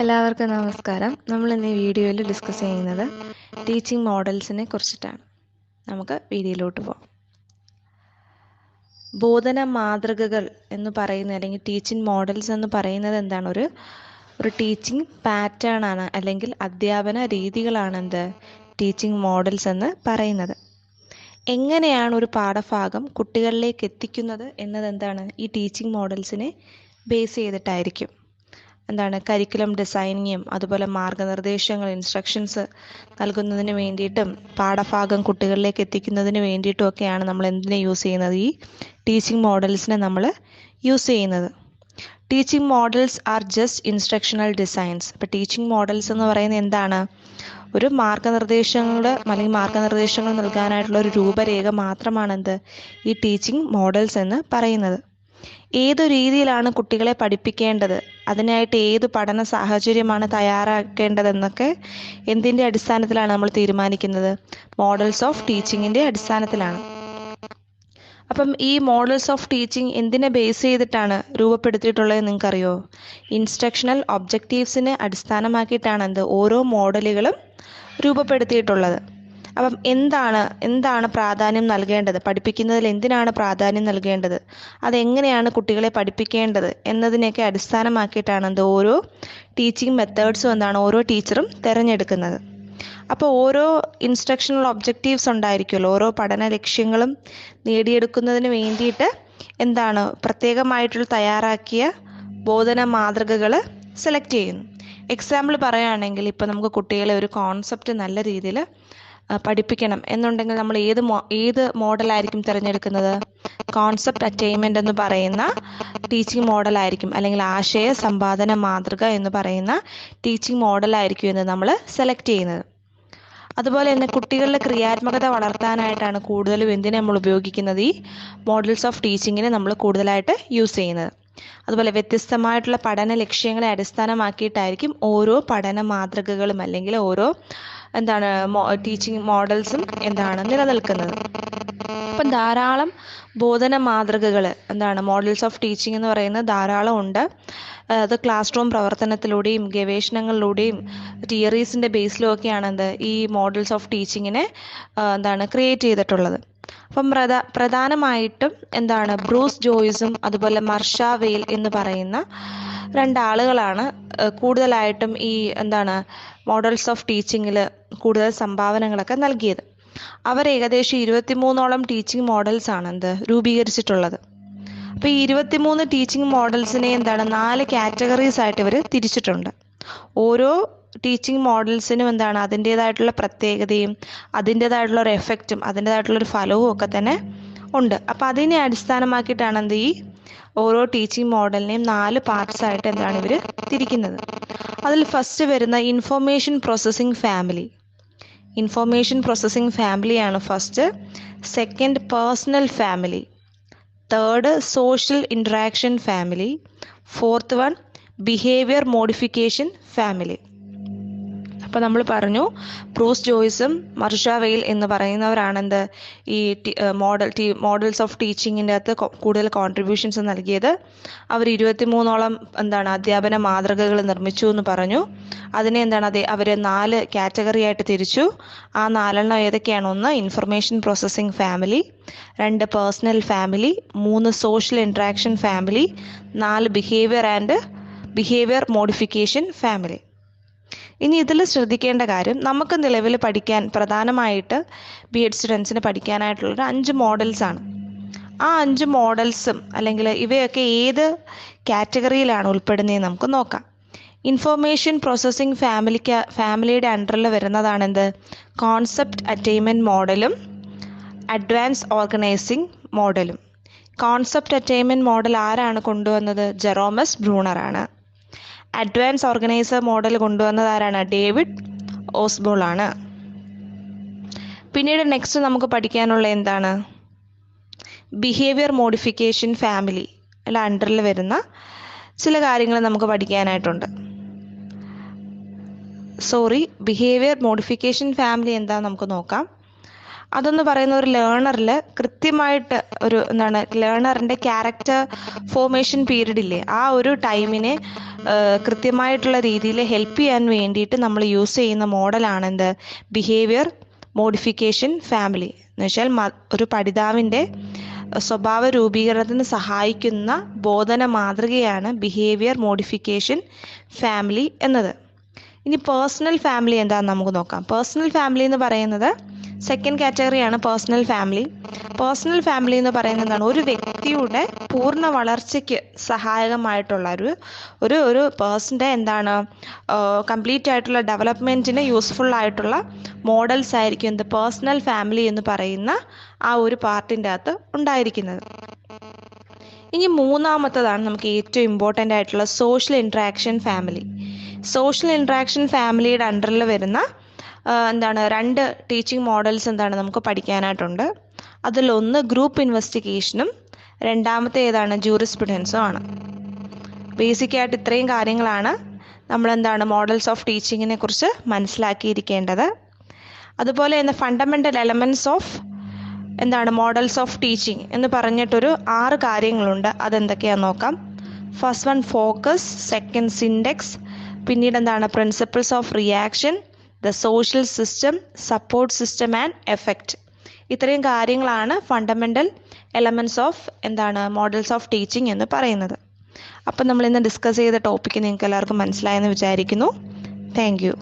എല്ലാവർക്കും നമസ്കാരം. നമ്മൾ ഇന്ന് ഈ വീഡിയോയിൽ ഡിസ്കസ് ചെയ്യുന്നത് ടീച്ചിങ് മോഡൽസിനെ കുറിച്ചിട്ടാണ്. നമുക്ക് വീഡിയോയിലോട്ട് പോകാം. ബോധന മാതൃകകൾ എന്ന് പറയുന്നത് അല്ലെങ്കിൽ ടീച്ചിങ് മോഡൽസ് എന്ന് പറയുന്നത് എന്താണ്? ഒരു ടീച്ചിങ് പാറ്റേൺ ആണ്, അല്ലെങ്കിൽ അധ്യാപന രീതികളാണ് ടീച്ചിങ് മോഡൽസ് എന്ന് പറയുന്നത്. എങ്ങനെയാണ് ഒരു പാഠഭാഗം കുട്ടികളിലേക്ക് എത്തിക്കുന്നത് എന്നത് ഈ ടീച്ചിങ് മോഡൽസിനെ ബേസ് ചെയ്തിട്ടായിരിക്കും. കരിക്കുലം ഡിസൈനിങ്ങും അതുപോലെ മാർഗനിർദ്ദേശങ്ങൾ, ഇൻസ്ട്രക്ഷൻസ് നൽകുന്നതിന് വേണ്ടിയിട്ടും പാഠഭാഗം കുട്ടികളിലേക്ക് എത്തിക്കുന്നതിന് വേണ്ടിയിട്ടും ഒക്കെയാണ് നമ്മൾ എന്തിനെ യൂസ് ചെയ്യുന്നത്? ഈ ടീച്ചിങ് മോഡൽസിനെ നമ്മൾ യൂസ് ചെയ്യുന്നത്. Teaching models are just instructional designs. അപ്പോൾ ടീച്ചിങ് മോഡൽസ് എന്ന് പറയുന്നത് എന്താണ്? ഒരു മാർഗനിർദ്ദേശങ്ങൾ നൽകാനായിട്ടുള്ള ഒരു രൂപരേഖ മാത്രമാണ് ഈ ടീച്ചിങ് മോഡൽസ് എന്ന് പറയുന്നത്. ഏതു രീതിയിലാണ് കുട്ടികളെ പഠിപ്പിക്കേണ്ടത്, അതിനായിട്ട് ഏതു പഠന സാഹചര്യമാണ് തയ്യാറാക്കേണ്ടതെന്നൊക്കെ എന്തിൻ്റെ അടിസ്ഥാനത്തിലാണ് നമ്മൾ തീരുമാനിക്കുന്നത്? മോഡൽസ് ഓഫ് ടീച്ചിങ്ങിൻ്റെ അടിസ്ഥാനത്തിലാണ്. അപ്പം ഈ മോഡൽസ് ഓഫ് ടീച്ചിങ് എന്തിനെ ബേസ് ചെയ്തിട്ടാണ് രൂപപ്പെടുത്തിയിട്ടുള്ളത് നിങ്ങൾക്കറിയോ? ഇൻസ്ട്രക്ഷണൽ ഒബ്ജക്റ്റീവ്സിനെ അടിസ്ഥാനമാക്കിയിട്ടാണ് ഓരോ മോഡലുകളും രൂപപ്പെടുത്തിയിട്ടുള്ളത്. അപ്പം എന്താണ് പ്രാധാന്യം നൽകേണ്ടത്, പഠിപ്പിക്കുന്നതിൽ എന്തിനാണ് പ്രാധാന്യം നൽകേണ്ടത്, അതെങ്ങനെയാണ് കുട്ടികളെ പഠിപ്പിക്കേണ്ടത് എന്നതിനെയൊക്കെ അടിസ്ഥാനമാക്കിയിട്ടാണ് ഓരോ ടീച്ചിങ് മെത്തേഡ്സും ഓരോ ടീച്ചറും തിരഞ്ഞെടുക്കുന്നത്. അപ്പോൾ ഓരോ ഇൻസ്ട്രക്ഷണൽ ഒബ്ജക്റ്റീവ്സ് ഉണ്ടായിരിക്കുമല്ലോ, ഓരോ പഠന ലക്ഷ്യങ്ങളും നേടിയെടുക്കുന്നതിന് വേണ്ടിയിട്ട് പ്രത്യേകമായിട്ടുള്ള തയ്യാറാക്കിയ ബോധന മാതൃകകൾ സെലക്ട് ചെയ്യുന്നു. എക്സാമ്പിൾ പറയുകയാണെങ്കിൽ, ഇപ്പോൾ നമുക്ക് കുട്ടികളെ ഒരു കോൺസെപ്റ്റ് നല്ല രീതിയിൽ പഠിപ്പിക്കണം എന്നുണ്ടെങ്കിൽ നമ്മൾ ഏത് മോഡലായിരിക്കും തിരഞ്ഞെടുക്കുന്നത്? കോൺസെപ്റ്റ് അറ്റൈൻമെൻറ്റ് എന്ന് പറയുന്ന ടീച്ചിങ് മോഡലായിരിക്കും, അല്ലെങ്കിൽ ആശയ സമ്പാദന മാതൃക എന്ന് പറയുന്ന ടീച്ചിങ് മോഡലായിരിക്കും നമ്മൾ സെലക്ട് ചെയ്യുന്നത്. അതുപോലെ തന്നെ കുട്ടികളുടെ ക്രിയാത്മകത വളർത്താനായിട്ടാണ് കൂടുതലും നമ്മൾ ഉപയോഗിക്കുന്നത്? ഈ മോഡൽസ് ഓഫ് ടീച്ചിങ്ങിനെ നമ്മൾ കൂടുതലായിട്ട് യൂസ് ചെയ്യുന്നത്. അതുപോലെ വ്യത്യസ്തമായിട്ടുള്ള പഠന ലക്ഷ്യങ്ങളെ അടിസ്ഥാനമാക്കിയിട്ടായിരിക്കും ഓരോ പഠന മാതൃകകളും അല്ലെങ്കിൽ ഓരോ ടീച്ചിങ് മോഡൽസും നിലനിൽക്കുന്നത്. അപ്പം ധാരാളം ബോധന മാതൃകകൾ മോഡൽസ് ഓഫ് ടീച്ചിങ് എന്ന് പറയുന്നത് ധാരാളം ഉണ്ട്. അത് ക്ലാസ് റൂം പ്രവർത്തനത്തിലൂടെയും ഗവേഷണങ്ങളിലൂടെയും തിയറീസിൻ്റെ ബേസിലും ഒക്കെയാണ് ഈ മോഡൽസ് ഓഫ് ടീച്ചിങ്ങിനെ ക്രിയേറ്റ് ചെയ്തിട്ടുള്ളത്. അപ്പം പ്രധാനമായിട്ടും ബ്രൂസ് ജോയ്സും അതുപോലെ മർഷ വെയിൽ എന്ന് പറയുന്ന രണ്ടാളുകളാണ് കൂടുതലായിട്ടും ഈ മോഡൽസ് ഓഫ് ടീച്ചിങ്ങിൽ കൂടുതൽ സംഭാവനകളൊക്കെ നൽകിയത്. അവർ ഏകദേശം 23ഓളം ടീച്ചിങ് മോഡൽസ് ആണ് രൂപീകരിച്ചിട്ടുള്ളത്. അപ്പോൾ ഈ 23 ടീച്ചിങ് മോഡൽസിനെ 4 കാറ്റഗറീസ് ആയിട്ട് ഇവർ തിരിച്ചിട്ടുണ്ട്. ഓരോ ടീച്ചിങ് മോഡൽസിനും അതിൻ്റേതായിട്ടുള്ള പ്രത്യേകതയും അതിൻ്റേതായിട്ടുള്ള ഒരു എഫക്റ്റും അതിൻ്റേതായിട്ടുള്ളൊരു ഫലവും ഒക്കെ തന്നെ ഉണ്ട്. അപ്പോൾ അതിനെ അടിസ്ഥാനമാക്കിയിട്ടാണ് ഈ ഓരോ ടീച്ചിങ് മോഡലിനെയും 4 പാർട്സ് ആയിട്ട് ഇവർ തിരിക്കുന്നത്. അതിൽ ഫസ്റ്റ് വരുന്ന ഇൻഫോർമേഷൻ പ്രോസസ്സിംഗ് ഫാമിലിയാണ് first. Second personal family. Third social interaction family. Fourth one behaviour modification family. അപ്പോൾ നമ്മൾ പറഞ്ഞു, ബ്രൂസ് ജോയ്സും മർഷ വെയിൽ എന്ന് പറയുന്നവരാണ് ഈ മോഡൽസ് ഓഫ് ടീച്ചിങ്ങിൻ്റെ അകത്ത് കൂടുതൽ കോൺട്രിബ്യൂഷൻസ് നൽകിയത്. അവർ 23ഓളം അധ്യാപന മാതൃകകൾ നിർമ്മിച്ചു എന്ന് പറഞ്ഞു. അതിനെ അവർ 4 കാറ്റഗറി ആയിട്ട് തിരിച്ചു. ആ 4 ഏതൊക്കെയാണ്? 1 information processing family, 2 personal family, 3 social interaction family, 4 behaviour modification family. ഇനി ഇതിൽ ശ്രദ്ധിക്കേണ്ട കാര്യം, നമുക്ക് നിലവിൽ പഠിക്കാൻ പ്രധാനമായിട്ട് BEd സ്റ്റുഡൻസിന് പഠിക്കാനായിട്ടുള്ളൊരു 5 മോഡൽസാണ്. ആ 5 മോഡൽസും അല്ലെങ്കിൽ ഇവയൊക്കെ ഏത് കാറ്റഗറിയിലാണ് ഉൾപ്പെടുന്നതെന്ന് നമുക്ക് നോക്കാം. ഇൻഫോർമേഷൻ പ്രോസസ്സിംഗ് ഫാമിലിയുടെ അണ്ടറിൽ വരുന്നതാണ് കോൺസെപ്റ്റ് അറ്റൈൻമെൻറ്റ് മോഡലും അഡ്വാൻസ് ഓർഗനൈസിംഗ് മോഡലും. കോൺസെപ്റ്റ് അറ്റൈൻമെൻറ്റ് മോഡൽ ആരാണ് കൊണ്ടുവന്നത്? ജെറോമസ് ബ്രൂണറാണ്. അഡ്വാൻസ് ഓർഗനൈസർ മോഡൽ കൊണ്ടുവന്നത് ആരാണ്? ഡേവിഡ് ഓസ്ബോൾ ആണ്. പിന്നീട് നെക്സ്റ്റ് നമുക്ക് പഠിക്കാനുള്ള ബിഹേവിയർ മോഡിഫിക്കേഷൻ ഫാമിലി അണ്ടറിൽ വരുന്ന ചില കാര്യങ്ങൾ നമുക്ക് പഠിക്കാനായിട്ടുണ്ട്. ബിഹേവിയർ മോഡിഫിക്കേഷൻ ഫാമിലി എന്താണെന്ന് നമുക്ക് നോക്കാം. അതെന്ന് പറയുന്ന ഒരു ലേണറിൽ കൃത്യമായിട്ട് ഒരു ലേണറിൻ്റെ ക്യാരക്ടർ ഫോർമേഷൻ പീരീഡ് ഇല്ലേ, ആ ഒരു ടൈമിനെ കൃത്യമായിട്ടുള്ള രീതിയിൽ ഹെൽപ്പ് ചെയ്യാൻ വേണ്ടിയിട്ട് നമ്മൾ യൂസ് ചെയ്യുന്ന മോഡലാണ് എന്ത്, ബിഹേവിയർ മോഡിഫിക്കേഷൻ ഫാമിലി. എന്ന് വെച്ചാൽ ഒരു പഠിതാവിൻ്റെ സ്വഭാവ രൂപീകരണത്തിന് സഹായിക്കുന്ന ബോധന മാതൃകയാണ് ബിഹേവിയർ മോഡിഫിക്കേഷൻ ഫാമിലി എന്നത്. ഇനി പേഴ്സണൽ ഫാമിലി എന്താണെന്ന് നമുക്ക് നോക്കാം. പേഴ്സണൽ ഫാമിലി എന്ന് പറയുന്നത് സെക്കൻഡ് കാറ്റഗറിയാണ് പേഴ്സണൽ ഫാമിലി. പേഴ്സണൽ ഫാമിലി എന്ന് പറയുന്നത് എന്താണ്, ഒരു വ്യക്തിയുടെ പൂർണ്ണ വളർച്ചയ്ക്ക് സഹായകമായിട്ടുള്ള ഒരു പേഴ്സൻ്റെ കംപ്ലീറ്റ് ആയിട്ടുള്ള ഡെവലപ്മെൻറ്റിന് യൂസ്ഫുൾ ആയിട്ടുള്ള മോഡൽസ് ആയിരിക്കും എന്ത്, പേഴ്സണൽ ഫാമിലി എന്ന് പറയുന്ന ആ ഒരു പാർട്ടിൻ്റെ അകത്ത് ഉണ്ടായിരിക്കുന്നത്. ഇനി മൂന്നാമത്തതാണ് നമുക്ക് ഏറ്റവും ഇമ്പോർട്ടൻ്റ് ആയിട്ടുള്ള social interaction family. Social interaction ഫാമിലിയുടെ അണ്ടറിൽ വരുന്ന രണ്ട് ടീച്ചിങ് മോഡൽസ് നമുക്ക് പഠിക്കാനായിട്ടുണ്ട്. അതിലൊന്ന് ഗ്രൂപ്പ് ഇൻവെസ്റ്റിഗേഷനും രണ്ടാമത്തെ ജൂറിസ്പ്രുഡൻസും ആണ്. ബേസിക്കായിട്ട് ഇത്രയും കാര്യങ്ങളാണ് നമ്മൾ മോഡൽസ് ഓഫ് ടീച്ചിങ്ങിനെ കുറിച്ച് മനസ്സിലാക്കിയിരിക്കേണ്ടത്. അതുപോലെ തന്നെ fundamental elements of models of teaching എന്ന് പറഞ്ഞിട്ടൊരു 6 കാര്യങ്ങളുണ്ട്. അതെന്തൊക്കെയാണെന്ന് നോക്കാം. First one focus, second syntax, പിന്നീട് principles of reaction, the social system, support system and effect. ഇത്രയും കാര്യങ്ങളാണ് fundamental elements of models of teaching എന്ന് പറയുന്നത്. അപ്പം നമ്മൾ ഇന്ന് ഡിസ്കസ് ചെയ്ത ടോപ്പിക്ക് നിങ്ങൾക്ക് എല്ലാവർക്കും മനസ്സിലായെന്ന് വിചാരിക്കുന്നു. Thank you.